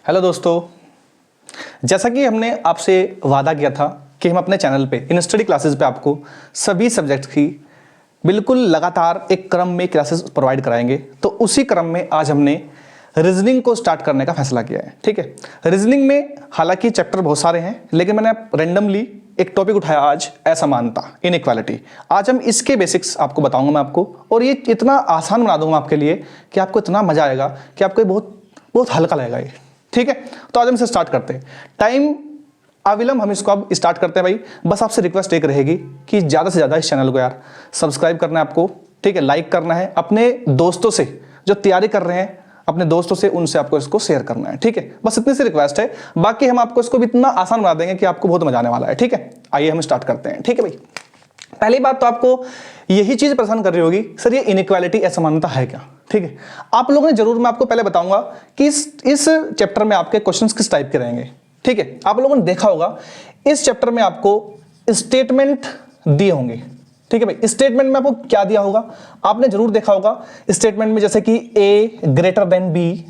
Hello दोस्तों, जैसा कि हमने आपसे वादा किया था कि हम अपने चैनल पे इन स्टडी क्लासेस पे आपको सभी सब्जेक्ट्स की बिल्कुल लगातार एक क्रम में क्लासेस प्रोवाइड कराएंगे। तो उसी क्रम में आज हमने रीजनिंग को स्टार्ट करने का फैसला किया है। ठीक है, रीजनिंग में हालांकि चैप्टर बहुत सारे हैं, लेकिन मैंने रैंडमली एक टॉपिक उठाया आज, असमानता, इनइक्वालिटी। आज हम इसके बेसिक्स आपको बताऊंगा मैं आपको, और ये इतना आसान बना दूंगा आपके लिए कि आपको इतना मजा आएगा कि आपको बहुत बहुत हल्का लगेगा ये। ठीक है, तो आज हम इसे स्टार्ट करते हैं। टाइम अविलंब हम इसको अब स्टार्ट करते हैं भाई। बस आपसे रिक्वेस्ट एक रहेगी कि ज़्यादा से ज़्यादा इस चैनल को यार सब्सक्राइब करना है आपको। ठीक है, लाइक करना है, अपने दोस्तों से जो तैयारी कर रहे हैं अपने दोस्तों से उनसे आपको इसको शेयर करना है। ठीक है, बस इतनी सी रिक्वेस्ट है, बाकी हम आपको इसको भी इतना आसान बना देंगे कि आपको बहुत मजा आने वाला है। ठीक है, आइए हम स्टार्ट करते हैं। ठीक है भाई, पहली बात तो आपको यही चीज परेशान कर रही होगी, सर ये इनइक्वालिटी असमानता है क्या। ठीक है, आप लोगों ने जरूर, मैं आपको पहले बताऊंगा कि इस चैप्टर में आपके क्वेश्चंस किस टाइप के रहेंगे। ठीक है, आप लोगों ने देखा होगा इस चैप्टर में आपको स्टेटमेंट दिए होंगे। ठीक है भाई, स्टेटमेंट में आपको क्या दिया होगा आपने जरूर देखा होगा। स्टेटमेंट में जैसे कि A greater than B,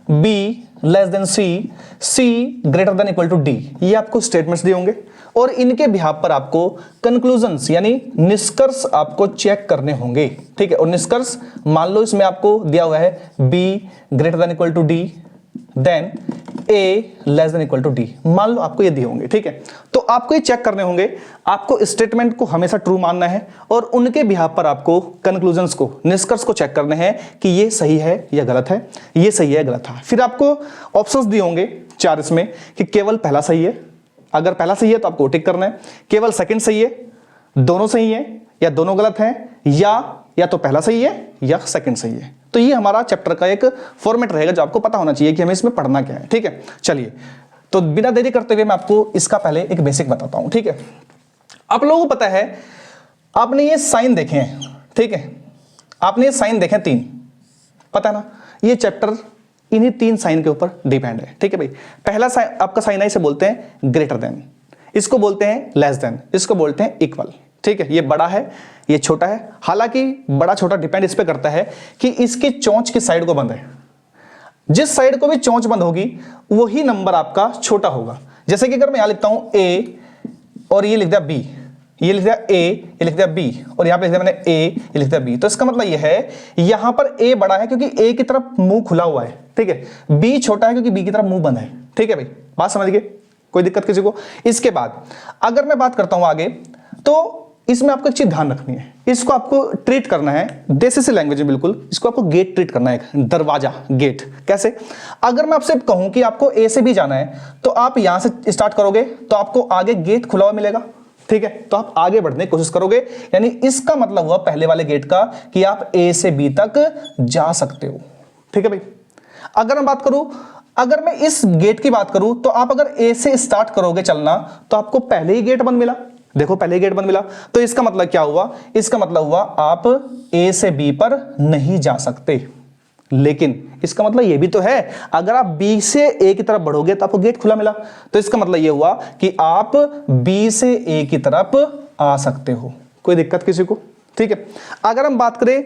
B less than C, C greater than equal to D, ये आपको स्टेटमेंट्स दिए होंगे। और इनके बिहाफ पर आपको कंक्लूजन्स यानी निष्कर्ष आपको चेक करने होंगे। ठीक है, और निष्कर्ष मान लो इसमें आपको दिया हुआ है B greater than equal to D, then A less than equal to D, मान लो आपको ये दिए होंगे। ठीक है, तो आपको ये चेक करने होंगे, आपको स्टेटमेंट को हमेशा ट्रू मानना है और उनके बिहाफ पर आपको कंक्लूजन्स को, निष्कर्ष को चेक करने हैं कि ये सही है या गलत है, ये सही है गलत है। फिर आपको ऑप्शंस दिए होंगे 4 इसमें कि केवल पहला सही है, अगर पहला सही है तो आपको टिक करना है, केवल सेकंड सही है, दोनों सही है या दोनों गलत हैं, या तो पहला सही है या सेकंड सही है। तो ये हमारा चैप्टर का एक फॉर्मेट रहेगा जो आपको पता होना चाहिए कि हमें इसमें पढ़ना क्या है। ठीक है, चलिए तो बिना देरी करते हुए मैं आपको इसका पहले एक बेसिक बताता हूं। ठीक है, आप लोगों को पता है, आपने ये साइन देखे हैं। ठीक है, आपने ये साइन देखे 3, पता है ना, ये चैप्टर इन्हीं 3 साइन के ऊपर डिपेंड है। ठीक है भाई, पहला साइन आपका साइन है, इसे बोलते हैं ग्रेटर देन, इसको बोलते हैं लेस देन, इसको बोलते हैं इक्वल। ठीक है, ये बड़ा है ये छोटा है, हालांकि बड़ा छोटा डिपेंड इस पे करता है कि इसकी चोंच किस साइड को बंद है। जिस साइड को भी चोंच बंद होगी वही नंबर आपका छोटा होगा। जैसे कि अगर मैं यहां लिखता हूं ए और ये लिख दिया बी, ये लिख दिया ए, ये लिख दिया बी, और यहां पे लिख दिया मैंने ए, ये लिख दिया बी, तो इसका मतलब ये है यहां पर ए बड़ा है क्योंकि ए की तरफ मुंह खुला हुआ है। ठीक है, बी छोटा है क्योंकि बी की तरफ मुंह बंद है। ठीक है भाई, बात समझ गए, कोई दिक्कत किसी को। इसके बाद अगर मैं बात करता हूं आगे, तो इसमें आपको एक चीज ध्यान रखनी है, इसको आपको ट्रीट करना है देसी से लैंग्वेज में, बिल्कुल इसको आपको गेट ट्रीट करना है, दरवाजा, गेट। कैसे? अगर मैं आपसे कहूं कि आपको ए से बी जाना है तो आप यहां से स्टार्ट करोगे तो आपको आगे गेट खुला हुआ मिलेगा। ठीक है, तो आप आगे बढ़ने की कोशिश करोगे, यानी इसका मतलब हुआ पहले वाले गेट का कि आप ए से बी तक जा सकते हो। ठीक है भाई, अगर मैं बात करूं, अगर मैं इस गेट की बात करूं तो आप अगर ए से स्टार्ट करोगे चलना तो आपको पहले ही गेट बंद मिला। देखो पहले गेट बंद मिला, तो इसका मतलब क्या हुआ, इसका मतलब हुआ आप ए से बी पर नहीं जा सकते। लेकिन इसका मतलब यह भी तो है, अगर आप बी से ए की तरफ बढ़ोगे तो आपको गेट खुला मिला, तो इसका मतलब यह हुआ कि आप बी से ए की तरफ आ सकते हो। कोई दिक्कत किसी को? ठीक है, अगर हम बात करें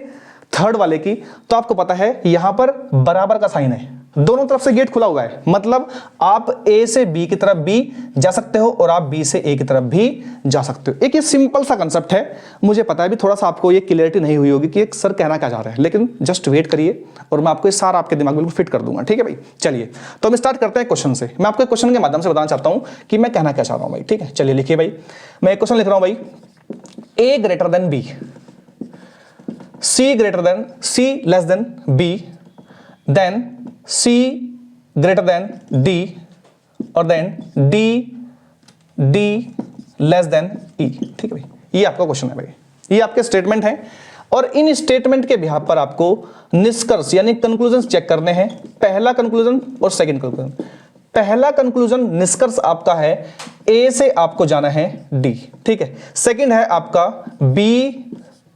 थर्ड वाले की, तो आपको पता है यहां पर बराबर का साइन है, दोनों तरफ से गेट खुला हुआ है, मतलब आप ए से बी की तरफ भी जा सकते हो और आप बी से ए की तरफ भी जा सकते हो। एक ये सिंपल सा कंसेप्ट है, मुझे पता है भी थोड़ा सा आपको ये क्लियरिटी नहीं हुई होगी कि एक सर कहना क्या चाह रहा है, लेकिन जस्ट वेट करिए और मैं आपको ये सारा आपके दिमाग में बिल्कुल फिट कर दूंगा। ठीक है भाई, चलिए तो हम स्टार्ट करते हैं क्वेश्चन से। मैं आपको क्वेश्चन के माध्यम से बताना चाहता हूं कि मैं कहना क्या चाह रहा हूं भाई। ठीक है, चलिए लिखिए भाई, मैं एक क्वेश्चन लिख रहा हूं भाई, A greater than B, C greater than, C less than B, then C greater than D, और then D less than E। ठीक है भाई, ये आपका क्वेश्चन है भाई, ये आपके स्टेटमेंट है, और इन स्टेटमेंट के बिहाफ पर आपको निष्कर्ष यानी कंक्लूजन चेक करने हैं। पहला कंक्लूजन और सेकंड कंक्लूजन। पहला कंक्लूजन निष्कर्ष आपका है A से आपको जाना है D। ठीक है, सेकंड है आपका B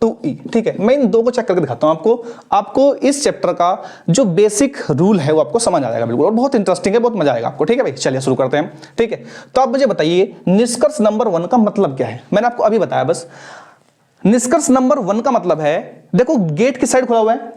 टू ई। ठीक है, मैं इन दो को चेक करके दिखाता हूं आपको इस चैप्टर का जो बेसिक रूल है वो आपको समझ आ जाएगा बिल्कुल, और बहुत इंटरेस्टिंग है, बहुत मजा आएगा आपको। ठीक है भाई, चलिए शुरू करते हैं। ठीक है, तो आप मुझे बताइए निष्कर्ष नंबर 1 का मतलब क्या है। मैंने आपको अभी बताया, बस निष्कर्ष नंबर 1 का मतलब है, देखो गेट किस साइड खुला हुआ है,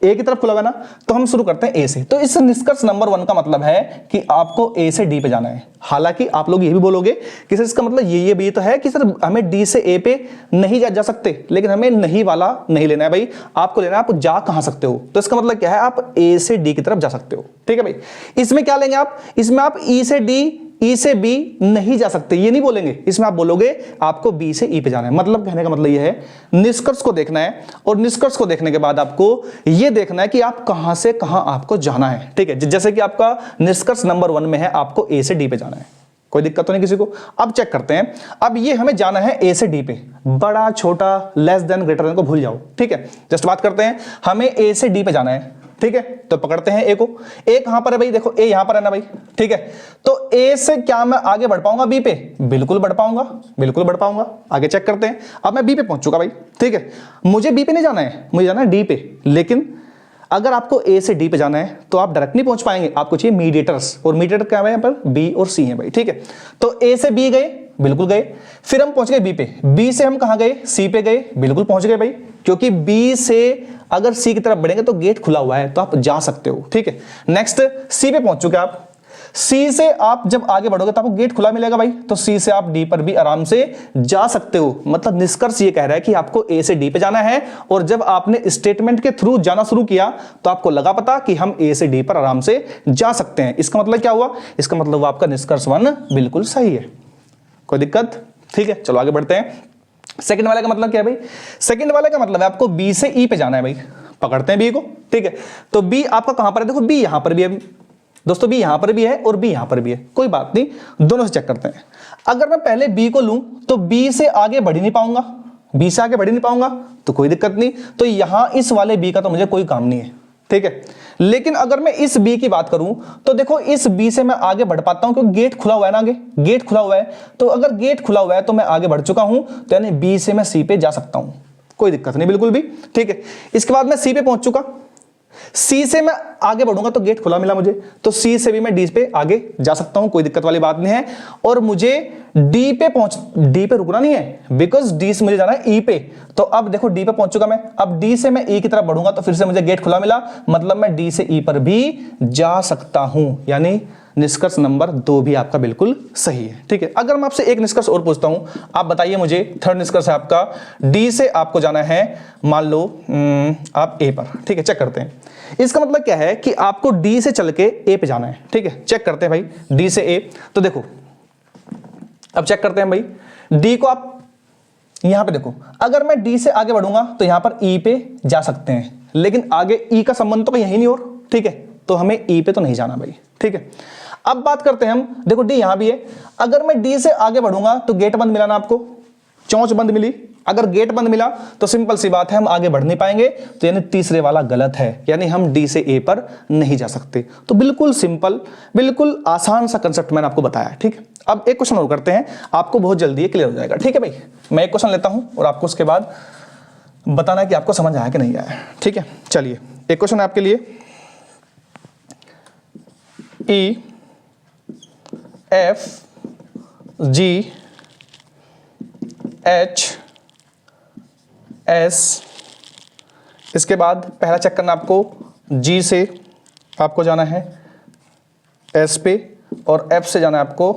ए की तरफ खुला हुआ है ना, तो हम शुरू करते हैं ए से। तो इस निष्कर्ष नंबर 1 का मतलब है कि आपको ए से डी पे जाना है। हालांकि आप लोग ये भी बोलोगे कि सर इसका मतलब ये भी तो है कि सर हमें डी से ए पे नहीं जा सकते, लेकिन हमें नहीं वाला नहीं लेना है भाई, आपको लेना है आप जा कहां सकते हो। तो इसका मतलब क्या है, आप ए से डी की तरफ जा सकते हो, ठीक है भाई। इसमें क्या लेंगे आप, इसमें आप ई से डी, ई से बी नहीं जा सकते, ये नहीं बोलेंगे। इसमें आप बोलोगे आपको बी से ई पे जाना है। मतलब कहने का मतलब ये है, निष्कर्ष को देखना है और निष्कर्ष को देखने के बाद आपको ये देखना है कि आप कहां से कहां आपको जाना है, ठीक है। जैसे कि आपका निष्कर्ष नंबर 1 में है, आपको ए से डी पे जाना है, कोई दिक्कत तो नहीं किसी को। अब चेक करते हैं, अब ये हमें जाना है ए से डी पे, बड़ा छोटा लेस देन ग्रेटर देन को भूल जाओ, ठीक है। जस्ट बात करते हैं, हमें ए से डी पे जाना है, ठीक है। तो पकड़ते हैं ए को। ए कहां पर है भाई, देखो ए यहां पर है ना भाई, ठीक है। तो ए से क्या मैं आगे बढ़ पाऊंगा बी पे, बिल्कुल बढ़ पाऊंगा, बिल्कुल बढ़ पाऊंगा। आगे चेक करते हैं, अब मैं बी पे पहुंच चुका भाई, ठीक है। मुझे बी पे नहीं जाना है, मुझे जाना है डी पे। लेकिन अगर आपको ए से डी पे जाना है तो आप डायरेक्ट नहीं पहुंच पाएंगे, आपको चाहिए मीडिएटर्स, और मीडिएटर क्या है यहाँ पर, बी और सी है भाई, ठीक है। तो ए से बी गए, बिल्कुल गए, फिर हम पहुंच गए बी पे, बी से हम कहां गए, सी पे गए, बिल्कुल पहुंच गए भाई, क्योंकि बी से अगर सी की तरफ बढ़ेंगे तो गेट खुला हुआ है तो आप जा सकते हो, ठीक है। नेक्स्ट सी पे पहुंच चुके आप, सी से आप जब आगे बढ़ोगे तो आपको गेट खुला मिलेगा भाई, तो सी से आप डी पर भी आराम से जा सकते हो। मतलब निष्कर्ष ये कह रहा है कि आपको ए से डी पे जाना है, और जब आपने स्टेटमेंट के थ्रू जाना शुरू किया तो आपको लगा पता कि हम ए से डी पर आराम से जा सकते हैं। इसका मतलब क्या हुआ, इसका मतलब आपका निष्कर्ष 1 बिल्कुल सही है, कोई दिक्कत, ठीक है। चलो आगे बढ़ते हैं। सेकंड वाले का मतलब क्या है भाई, सेकंड वाले का मतलब है आपको बी से ई पे जाना है भाई। पकड़ते हैं बी को, ठीक है। तो बी आपका कहां पर है, देखो बी यहां पर भी है दोस्तों, बी यहां पर भी है और बी यहां पर भी है, कोई बात नहीं, दोनों से चेक करते हैं। अगर मैं पहले बी को लूं तो बी से आगे बढ़ ही नहीं पाऊंगा, बी से आगे बढ़ ही नहीं पाऊंगा, तो कोई दिक्कत नहीं। तो यहां इस वाले बी का तो मुझे कोई काम नहीं है, ठीक है। लेकिन अगर मैं इस बी की बात करूं तो देखो इस बी से मैं आगे बढ़ पाता हूं, क्योंकि गेट खुला हुआ है ना, आगे गेट खुला हुआ है। तो अगर गेट खुला हुआ है तो मैं आगे बढ़ चुका हूं, तो यानी बी से मैं सी पे जा सकता हूं, कोई दिक्कत नहीं बिल्कुल भी, ठीक है। इसके बाद मैं सी पे पहुंच चुका, सी से मैं आगे बढ़ूंगा तो गेट खुला मिला मुझे, तो सी से भी मैं डी पे आगे जा सकता हूं, कोई दिक्कत वाली बात नहीं है। और मुझे डी पे रुकना नहीं है, बिकॉज डी से मुझे जाना है ई पे। तो अब देखो डी पे पहुंच चुका मैं, अब डी से मैं ई की तरफ बढ़ूंगा तो फिर से मुझे गेट खुला मिला, मतलब मैं डी से ई पर भी जा सकता हूं, यानी निष्कर्ष नंबर 2 भी आपका बिल्कुल सही है, ठीक है। अगर मैं आपसे एक निष्कर्ष और पूछता हूं, आप बताइए मुझे, थर्ड निष्कर्ष है आपका, डी से आपको जाना है मान लो आप ए पर, ठीक है। चेक करते हैं, इसका मतलब क्या है कि आपको डी से चल के ए पे जाना है, ठीक है। चेक करते हैं भाई, डी से ए, तो देखो अब चेक करते हैं भाई, डी को आप यहां पे देखो, अगर मैं डी से आगे बढ़ूंगा तो यहां पर ई पे जा सकते हैं, लेकिन आगे ई का संबंध तो यही नहीं और, ठीक है। तो हमें ई पे तो नहीं जाना भाई, ठीक है। अब बात करते हैं हम, देखो डी यहां भी है, अगर मैं डी से आगे बढ़ूंगा तो गेट बंद मिला ना आपको, चौंच बंद मिली। अगर गेट बंद मिला तो सिंपल सी बात है, हम आगे बढ़ नहीं पाएंगे, तो यानी तीसरे वाला गलत है, यानी हम डी से ए पर नहीं जा सकते। तो बिल्कुल सिंपल, बिल्कुल आसान सा कंसेप्ट मैंने आपको बताया, ठीक है। अब एक क्वेश्चन और करते हैं, आपको बहुत जल्दी ये क्लियर हो जाएगा, ठीक है भाई। मैं एक क्वेश्चन लेता हूं और आपको उसके बाद बताना है कि आपको समझ आया कि नहीं आया, ठीक है। चलिए एक क्वेश्चन है आपके लिए, E F G H S, इसके बाद पहला चेक करना आपको, जी से आपको जाना है एस पे और एफ से जाना है आपको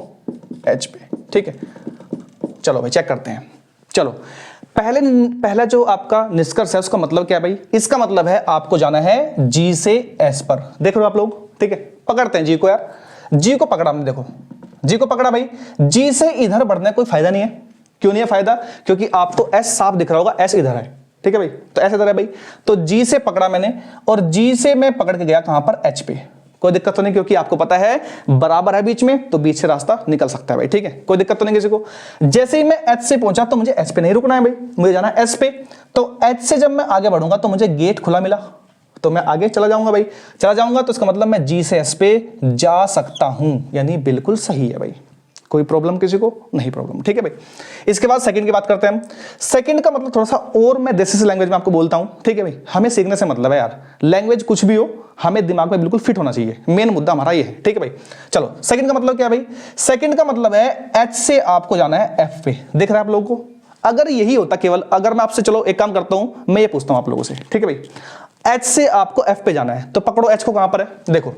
एच पे, ठीक है। चलो भाई चेक करते हैं। चलो पहला जो आपका निष्कर्ष है उसका मतलब क्या है भाई, इसका मतलब है आपको जाना है जी से एस पर, देख रहे हो आप लोग, ठीक है। पकड़ते हैं जी को यार, जी को पकड़ा हमने, देखो जी को पकड़ा भाई, जी से इधर बढ़ने कोई फायदा नहीं है। क्यों नहीं है फायदा, क्योंकि आपको एस साफ दिख रहा होगा, एस इधर है, ठीक है भाई। तो एस इधर है भाई, तो जी से पकड़ा मैंने और जी से मैं पकड़ के गया कहां पर, एच पे। कोई दिक्कत तो नहीं, क्योंकि आपको पता है बराबर है बीच में, तो बीच से रास्ता निकल सकता है भाई, ठीक है। कोई दिक्कत तो नहीं किसी को। जैसे ही मैं एच से पहुंचा तो मुझे एच पे नहीं रुकना है भाई, मुझे जाना है एस पे। तो एच से जब मैं आगे बढ़ूंगा तो मुझे गेट खुला मिला, तो मैं आगे चला जाऊंगा भाई, चला जाऊंगा तो इसका मतलब मैं जी से एस पे जा सकता हूं, यानी बिल्कुल सही है भाई, कोई प्रॉब्लम किसी को नहीं प्रॉब्लम, ठीक है भाई। इसके बाद सेकंड की बात करते हैं हम। सेकंड का मतलब थोड़ा सा और मैं देसी से लैंग्वेज में आपको बोलता हूं, ठीक है भाई। हमें सीखने से मतलब है यार, लैंग्वेज कुछ भी हो हमें दिमाग में बिल्कुल फिट होना चाहिए, मेन मुद्दा हमारा ये है, ठीक है भाई। चलो सेकंड का मतलब क्या है भाई, सेकंड का मतलब है एच से आपको जाना है एफ पे, दिख रहा है आप लोगों को। अगर यही होता केवल, अगर मैं आपसे, चलो एक काम करता हूं, मैं ये पूछता हूं आप लोगों से, ठीक है भाई। H से आपको F पे जाना है, तो पकड़ो H को, कहां पर है, देखो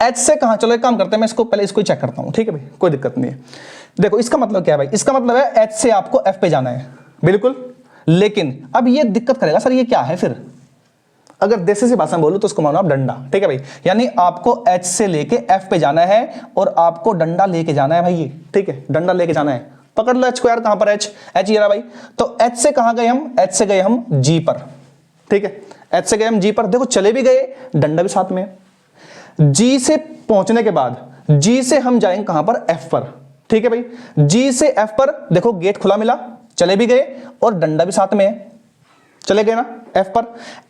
H से कहां, चलो एक काम करते हैं, मैं इसको पहले इसको ही चेक करता हूं, ठीक है भाई, कोई दिक्कत नहीं है। देखो इसका मतलब क्या है भाई, इसका मतलब है H से आपको F पे जाना है, बिल्कुल। लेकिन अब ये दिक्कत करेगा, सर ये क्या है फिर, अगर देसी सी भाषा में बोलूं तो इसको मानो आप डंडा, ठीक है भाई, यानी आपको H से लेके F पे जाना है और आपको डंडा लेके जाना है भाई, ये ठीक है, डंडा लेके जाना है। पकड़ लो H को यार, कहां पर H, H ये रहा भाई। तो H से कहां गए हम, H से गए हम G पर, ठीक है, H से गए हम G पर, देखो चले भी गए, डंडा भी साथ में है। G से पहुंचने के बाद G से हम जाएंगे कहां पर, F पर, ठीक है भाई। G से F पर देखो गेट खुला मिला, चले भी गए और डंडा भी साथ में है, चले गए ना F पर।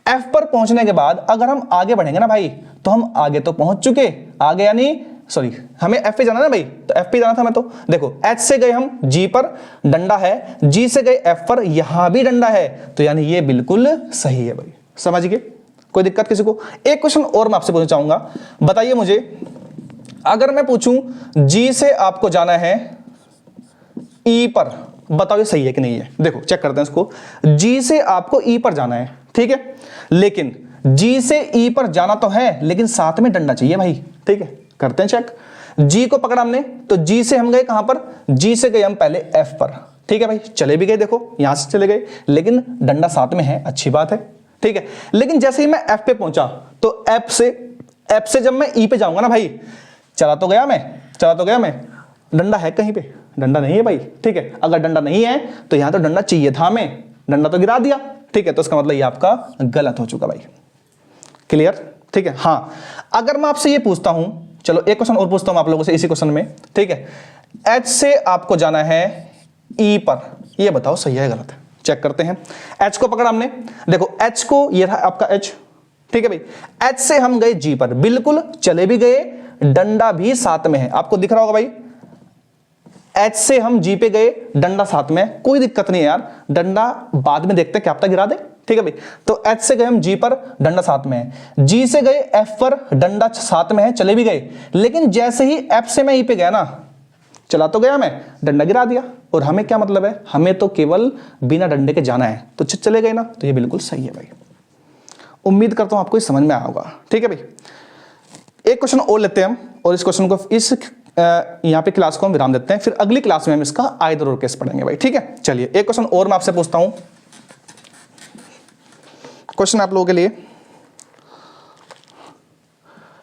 F पर पहुंचने के बाद अगर हम आगे बढ़ेंगे ना भाई, तो हम आगे तो पहुंच चुके, आगे यानी सॉरी हमें F पे जाना ना भाई, तो F पे जाना था मैं, तो देखो H से गए हम G पर, डंडा है, G से गए F पर, यहां भी डंडा है, तो यानी ये बिल्कुल सही है भाई, समझ गए, कोई दिक्कत किसी को। एक क्वेश्चन और मैं आपसे पूछना चाहूंगा, बताइए मुझे, अगर मैं पूछूं G से आपको जाना है E पर, बताओ ये सही है कि नहीं है, देखो चेक करते हैं इसको। G से आपको E पर जाना है, ठीक है, लेकिन G से E पर जाना तो है, लेकिन साथ में डंडा चाहिए भाई, ठीक है, करते हैं चेक। G को पकड़ा हमने, तो G से हम गए कहां पर, G से गए हम पहले F पर, ठीक है भाई, चले भी गए, देखो यहां से चले गए, लेकिन डंडा साथ में है, अच्छी बात है, ठीक है। लेकिन जैसे ही मैं F पे पहुंचा, तो F से जब मैं E पे जाऊंगा ना भाई, चला तो गया मैं, डंडा है कहीं पे, डंडा नहीं है भाई, ठीक है। अगर डंडा नहीं है तो यहां तो डंडा चाहिए था हमें, डंडा तो गिरा दिया, ठीक है, तो इसका मतलब ये आपका गलत हो चुका भाई, क्लियर, ठीक है। हां, अगर मैं आपसे ये पूछता हूं, चलो एक क्वेश्चन और पूछता हूं आप लोगों से इसी क्वेश्चन में, ठीक है, H से आपको जाना है E पर, ये बताओ सही है गलत है, चेक करते हैं। H को पकड़ा हमने, देखो H को, ये रहा आपका H, ठीक है भाई, H से हम गए G पर, बिल्कुल चले भी गए, डंडा भी साथ में है, आपको दिख रहा होगा भाई, H से हम G पे गए, डंडा साथ में, कोई दिक्कत नहीं है यार, डंडा बाद में देखते हैं, क्या पता गिरा दे, ठीक है भाई। तो H से गए हम G पर, डंडा साथ में है, G से गए F पर, डंडा साथ में है, चले भी गए, लेकिन जैसे ही F से मैं E पे गया ना, चला तो गया मैं, डंडा गिरा दिया, और हमें क्या मतलब है, हमें तो केवल बिना डंडे के जाना है, तो चले गए ना, तो ये बिल्कुल सही है भाई। उम्मीद करता हूं आपको समझ में आया होगा, ठीक है भाई। एक क्वेश्चन और लेते हैं हम, और इस क्वेश्चन को इस यहां पे क्लास को हम विराम देते हैं, फिर अगली क्लास में हम इसका आइदर और केस पढ़ेंगे भाई, ठीक है। चलिए एक क्वेश्चन और मैं आपसे पूछता हूं, क्वेश्चन आप लोगों के लिए,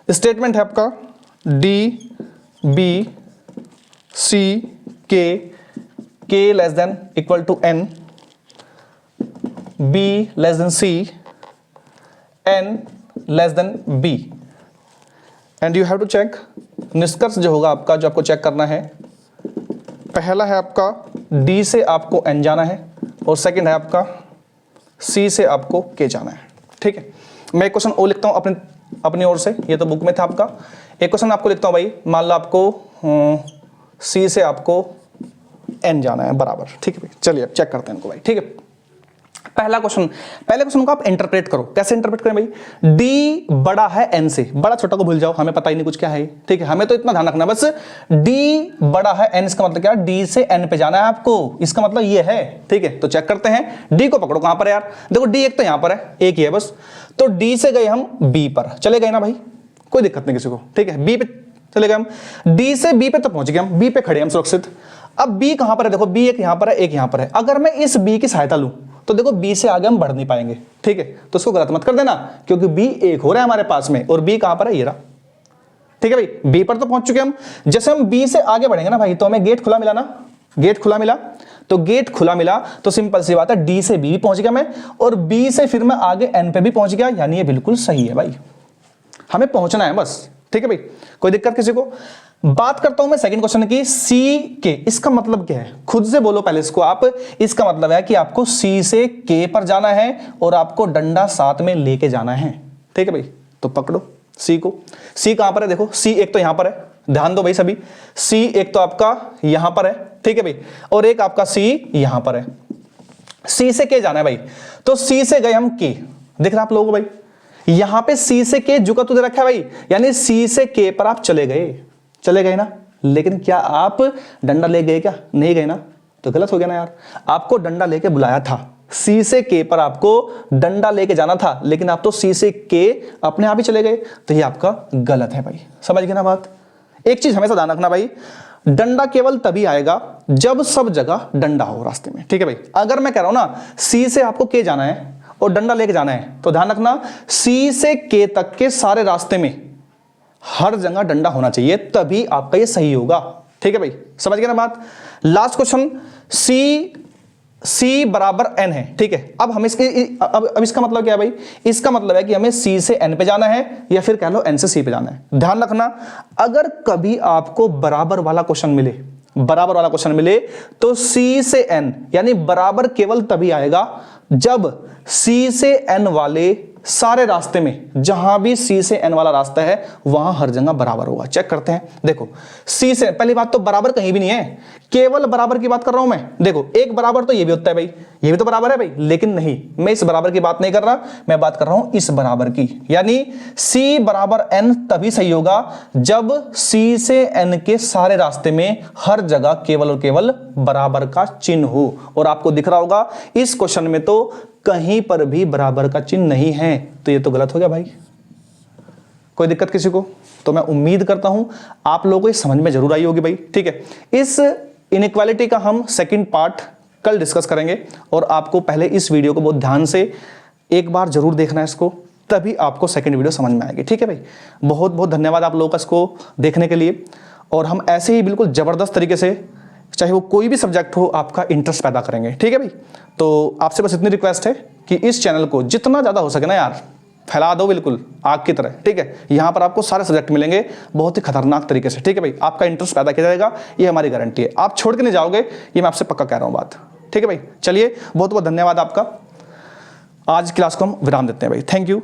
स्टेटमेंट है आपका डी बी सी के less than equal to N, B less than C, N less than B, and you have to check. निष्कर्ष जो होगा आपका, जो आपको चेक करना है, पहला है आपका D से आपको N जाना है, और सेकंड है आपका C से आपको K जाना है, ठीक है। मैं एक क्वेश्चन और लिखता हूं अपनी ओर से, ये तो बुक में था आपका। एक क्वेश्चन आपको लिखता हूं भाई, मान लो आपको C से आपको N जाना है बराबर, ठीक है भाई। चलिए अब चेक करते हैं इनको भाई, ठीक है। पहले क्वेश्चन को आप इंटरप्रेट करो, कैसे इंटरप्रेट करें भाई, D बड़ा है N से, बड़ा छोटा को भूल जाओ, हमें पता ही नहीं कुछ क्या है, ठीक है, हमें तो इतना ध्यान रखना बस, D बड़ा है N, इसका मतलब क्या, D से N पे जाना है आपको, इसका मतलब ये है, ठीक है। तो चेक करते हैं, D को पकड़ो कहां पर है यार, देखो D एक तो यहां पर है, एक ही है बस, तो D से गए हम B पर, चले गए ना भाई, कोई दिक्कत नहीं किसी को, ठीक है, B पे चले गए हम, D से B पे तो पहुंच गए हम, B पे खड़े हम सुरक्षित। अब B कहां पर है, देखो B एक यहां पर है, एक यहां पर है, अगर मैं इस B की सहायता लूं तो देखो B से आगे हम बढ़ नहीं पाएंगे, ठीक है, तो इसको गलत मत कर देना, क्योंकि B एक हो रहा है हमारे पास में, और B कहां पर है, ये रहा, ठीक है भाई। B पर तो पहुंच चुके हम, जैसे हम B से आगे बढ़ेंगे ना भाई, तो हमें गेट खुला मिला ना, गेट खुला मिला, तो सिंपल सी बात है, D से B भी पहुंच गया मैं, और B से फिर मैं आगे N पे भी पहुंच गया, यानी ये बिल्कुल सही है भाई, हमें पहुंचना है बस, ठीक है भाई, कोई दिक्कत किसी को। बात करता हूं मैं सेकंड क्वेश्चन की, C के, इसका मतलब क्या है, खुद से बोलो पहले इसको आप। इसका मतलब है कि आपको C से K पर जाना है और आपको डंडा साथ में लेके जाना है, ठीक है भाई। तो पकड़ो C को, C कहां पर है, देखो C एक तो यहां पर है, ध्यान दो भाई सभी, C एक तो आपका यहां पर है, ठीक है भाई, और एक आपका C यहां पर है। C से K जाना है भाई, तो C से गए हम K, दिख रहा आप लोगों को भाई, यहां पे C से K झुका तुझे रखा है भाई, यानी C से K पर आप चले गए ना, लेकिन क्या आप डंडा ले गए, क्या नहीं गए ना, तो गलत हो गया ना यार, आपको डंडा लेके बुलाया था सी से के पर आपको डंडा लेके जाना था, लेकिन आप तो सी से के अपने आप ही चले गए, तो ये आपका गलत है भाई। समझ गए ना बात। एक चीज हमेशा ध्यान रखना भाई, डंडा केवल तभी आएगा जब सब जगह डंडा हो रास्ते में, ठीक है भाई। अगर मैं कह रहा हूं ना सी से आपको के जाना है और डंडा लेके जाना है, तो ध्यान रखना सी से के तक के सारे रास्ते में हर जगह डंडा होना चाहिए, तभी आपका ये सही होगा, ठीक है भाई। समझ गए ना बात। लास्ट क्वेश्चन, सी बराबर एन है, ठीक है। अब हम अब इसका मतलब क्या है भाई, इसका मतलब है कि हमें सी से एन पे जाना है या फिर कह लो एन से सी पे जाना है। ध्यान रखना, अगर कभी आपको बराबर वाला क्वेश्चन मिले तो सी से एन यानी बराबर केवल तभी आएगा जब सी से एन वाले सारे रास्ते में, जहां भी सी से एन वाला रास्ता है वहां हर जगह बराबर होगा। चेक करते हैं, देखो सी से, पहली बात तो बराबर कहीं भी नहीं है, केवल बराबर की बात कर रहा हूं मैं। देखो एक बराबर तो ये भी होता है भाई, ये भी तो बराबर है भाई, लेकिन नहीं, मैं इस बराबर की बात नहीं कर रहा, मैं बात कर रहा हूं इस बराबर की। यानी सी बराबर एन तभी सही होगा जब सी से एन के सारे रास्ते में हर जगह केवल और केवल बराबर का चिन्ह हो। और आपको दिख रहा होगा इस क्वेश्चन में तो कहीं पर भी बराबर का चिन्ह नहीं है, तो ये तो गलत हो गया भाई। कोई दिक्कत किसी को? तो मैं उम्मीद करता हूं आप लोगों को ये समझ में जरूर आई होगी भाई, ठीक है। इस इनइक्वालिटी का हम सेकंड पार्ट कल डिस्कस करेंगे, और आपको पहले इस वीडियो को बहुत ध्यान से एक बार जरूर देखना है इसको, तभी आपको सेकंड वीडियो समझ में आएगी, ठीक है भाई। बहुत बहुत धन्यवाद आप लोगों का इसको देखने के लिए, और हम ऐसे ही बिल्कुल जबरदस्त तरीके से, चाहे वो कोई भी सब्जेक्ट हो, आपका इंटरेस्ट पैदा करेंगे, ठीक है भाई। तो आपसे बस इतनी रिक्वेस्ट है कि इस चैनल को जितना ज़्यादा हो सके ना यार फैला दो, बिल्कुल आग की तरह, ठीक है। यहाँ पर आपको सारे सब्जेक्ट मिलेंगे बहुत ही खतरनाक तरीके से, ठीक है भाई। आपका इंटरेस्ट पैदा किया जाएगा, ये हमारी गारंटी है, आप छोड़ के नहीं जाओगे, ये मैं आपसे पक्का कह रहा हूँ बात, ठीक है भाई। चलिए बहुत बहुत धन्यवाद आपका, आज क्लास को हम विराम देते हैं भाई। Thank you.